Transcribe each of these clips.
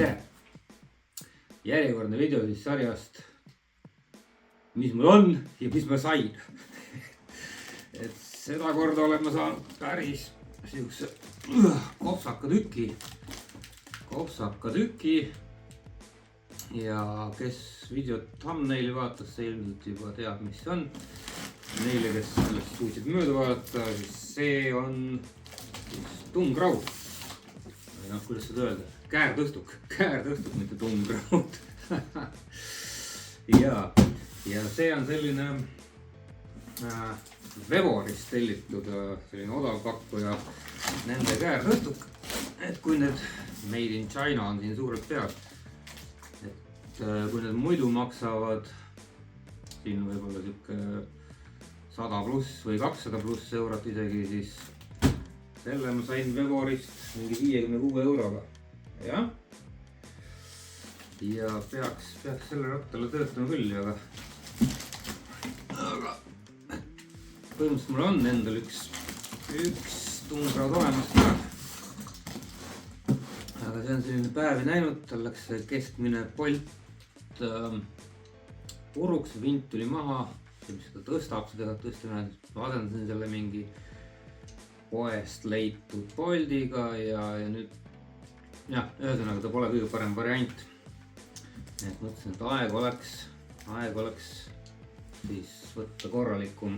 tere! Järjekordne video siis sarjast, mis mul on ja mis ma sain. Et seda korda olen ma saanud päris siukse kopsaka tüki. Ja kes videot thumbnaili vaatas, see ilmselt juba teab, mis see on. Neile, kes sellest suutsid mööda vaadata, siis see on tungraud. Või noh, kuidas seda öelda? Käärtõstuk, mitte tungraud. ja see on selline Vevorist tellitud selline odavpakkuja nende käärtõstuk. Et kui need made in China on siin suurelt peal, et kui need muidu maksavad siin võib-olla siuke 100 pluss või 200 pluss eurot isegi, siis selle ma sain Vevorist mingi 56 euroga. Ja peaks selle rattale töötama küll, aga põhimõtteliselt mul on endal üks tungraud olemas ka. Aga see on selline päevi näinud, tal läks keskmine polt puruks, vint tuli maha. See, mis seda tõstab, seda tõstamine, ma asendasin selle mingi poest leitud poldiga ja nüüd jah, ühesõnaga ta pole kõige parem variant. Et mõtlesin, et aeg oleks siis võtta korralikum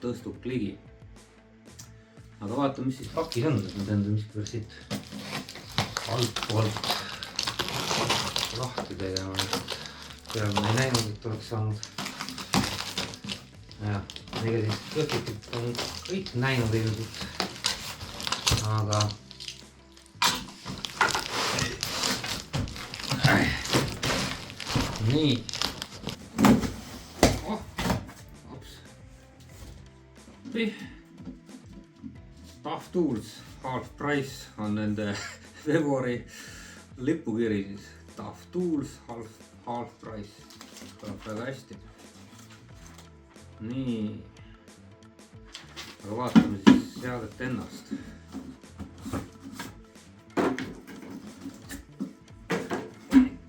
tõstuk ligi. Aga vaatame, mis siis pakis on, et ma teen miskivõrd siit altpoolt lahti tegema. Peale ma ei näinud, et oleks saanud. Ja, ega siis tõstukit on kõik näinud ilmselt. Aga nii. Tough Tools half price on nende Vevori lipukiri siis. Tough Tools half price. Kõlab väga hästi. Nii. Aga vaatame siis seadet ennast.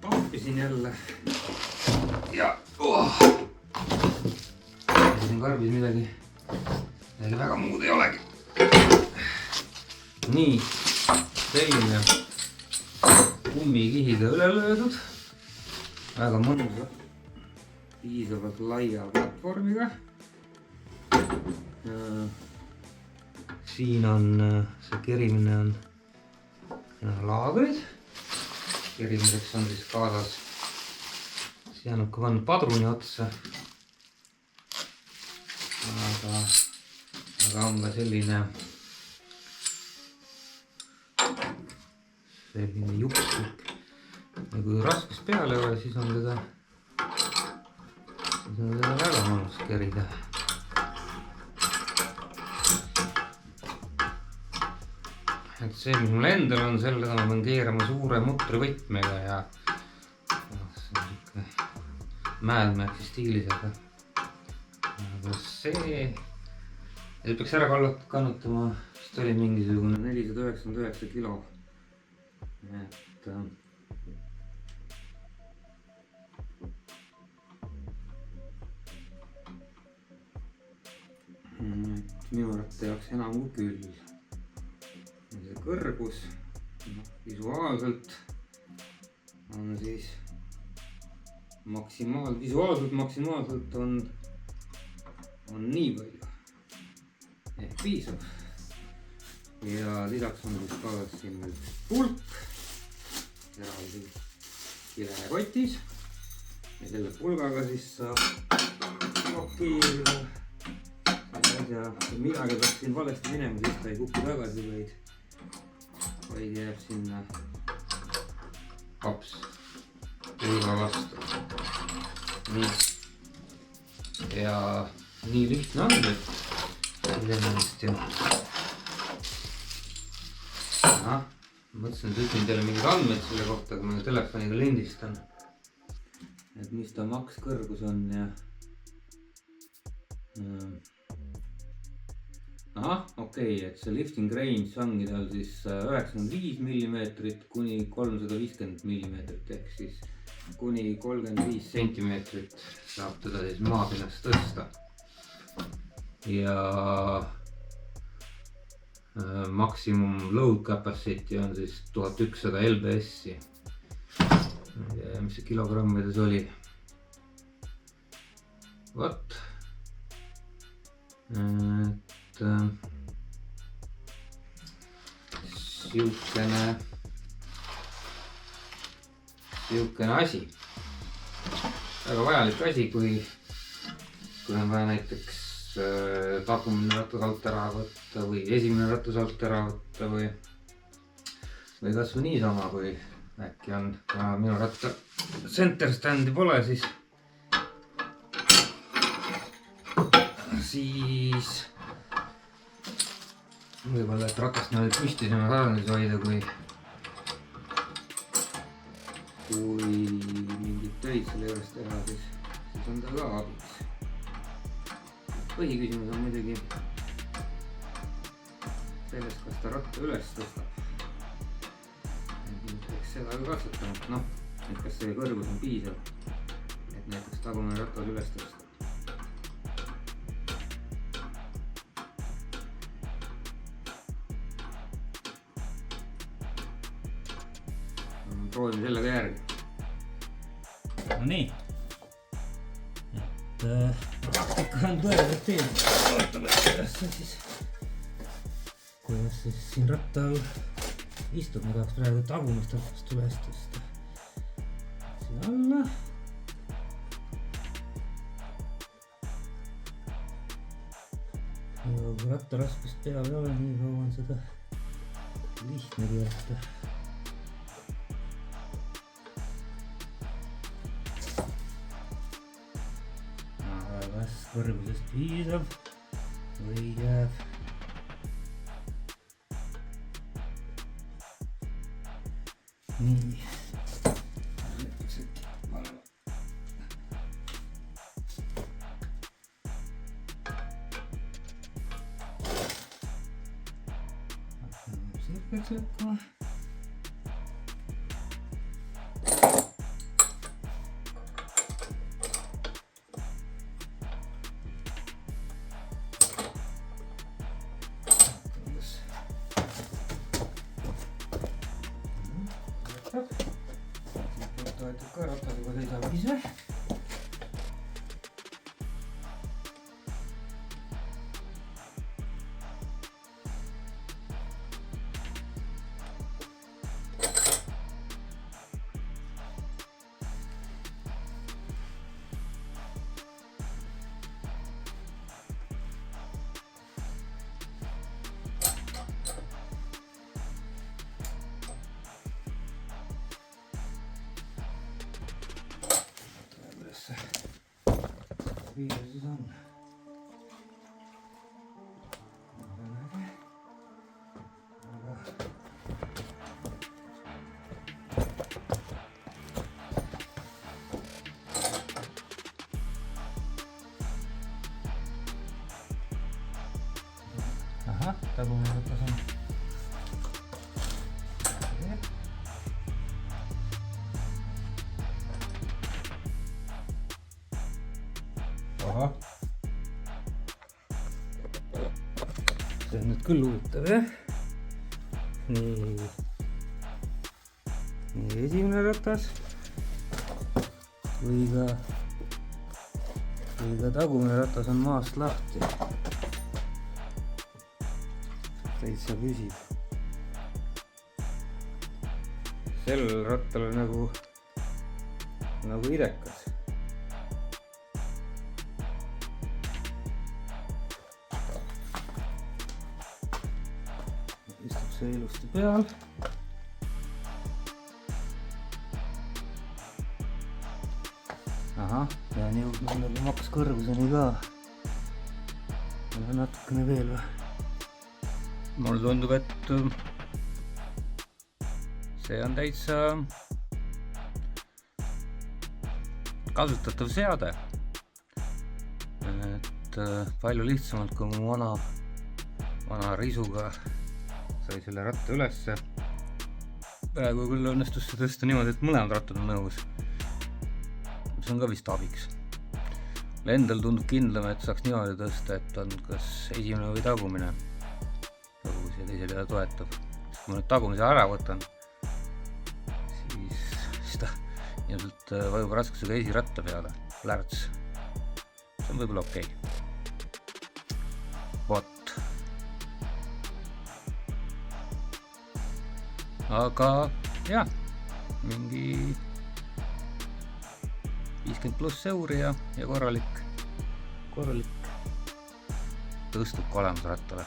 Tappisin jälle. Ja siin karbis midagi väga muud ei olegi. Nii, selline kummikihiga üle löödud. Väga mõnusa, piisavalt laia platvormiga. Siin on see kerimine on laagrid. Kerimiseks on siis kaasas jäänud ka pannud padruni otsa. Aga on ka selline jukslik. Ja kui raskust peale ei ole, siis on teda väga mõnus kerida. Et see, mis mul endal on, selle ma pean keerama suure mutrivõtmega ja Mad Maxi stiilis, aga see peaks ära kannutama, vist oli mingisugune 499 kilo. Et minu arvates jaoks enam kui küll. See kõrgus visuaalselt on siis maksimaalselt on nii palju ehk piisab. Ja lisaks on siis ka siin üks pulk eraldi kilekotis ja selle pulgaga siis saab blokeerida ja midagi peaks siin valesti minema, siis ta ei kuku tagasi, vaid jääb sinna kaps pulga vastu. Nii. Ja nii lihtne on nüüd. Iseenesest ju. Mõtlesin, et ütlen teile mingid andmed selle kohta, kui ma telefoniga lindistan. Et mis ta makskõrgus on ja ahah, okei, et see lifting range ongi tal siis 95 mm kuni 350 mm ehk siis kuni 35 cm saab teda siis maapinnast tõsta. Ja maksimum load capacity on siis 1100 lbs-i. Ma ei tea, mis see kilogrammides oli. Vot. Et siukene asi. Väga vajalik asi, kui on vaja näiteks tagumine ratas alt ära võtta või esimene ratas alt ära võtta või kas või niisama, kui äkki on, kuna minu ratta center stand'i pole, siis võib-olla, et ratast niimoodi püstisema tasandis hoida, kui mingid töid selle juures teha, siis on ta ka abiks. Põhiküsimus on muidugi sellest, kas ta ratta üles tõstab. Eks seda ka katsetama, noh, et kas see kõrgus on piisav, et näiteks tagumine ratas üles tõsta. Proovime selle ka järgi. No nii. Ikka on põevad teed. Vaatame, kuidas siis siin ratta all istub. Ma tahaks praegu tagumist rattast üles tõsta. Siia alla. Ja kui ratta raskust peal ei ole, nii kaua on seda lihtne keerata. Kas kõrgusest piisab või jääb nii. Peaks lõppama. Toetab ka ratas juba seisab ise. Viies siis on. Ahah, tagumine ratas on. Aha. See on nüüd küll huvitav, jah? Nii esimene ratas või ka tagumine ratas on maast lahti. Täitsa püsib. Sel rattal on nagu idekas. Istub see ilusti peal. Ahah, pean jõudma nagu maks kõrguseni ka. Natukene veel või? Mulle tundub, et see on täitsa kasutatav seade. Et palju lihtsamalt kui mu vana risuga sai selle ratta ülesse. Praegu küll õnnestus see tõsta niimoodi, et mõlemad rattad on nõus. See on ka vist abiks. Endal tundub kindlam, et saaks niimoodi tõsta, et on kas esimene või tagumine. Kui see teise peale toetab. Kui ma nüüd tagumise ära võtan, siis ta ilmselt vajub raskusega esiratta peale. Lärts. See on võib-olla okei. Vot. Aga jah, mingi 50+ euri ja korralik tõstub ka olemas rattale.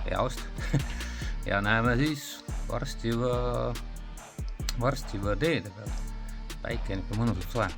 Heaust. Ja näeme siis varsti juba teede peal. Päike on ikka mõnusalt soe.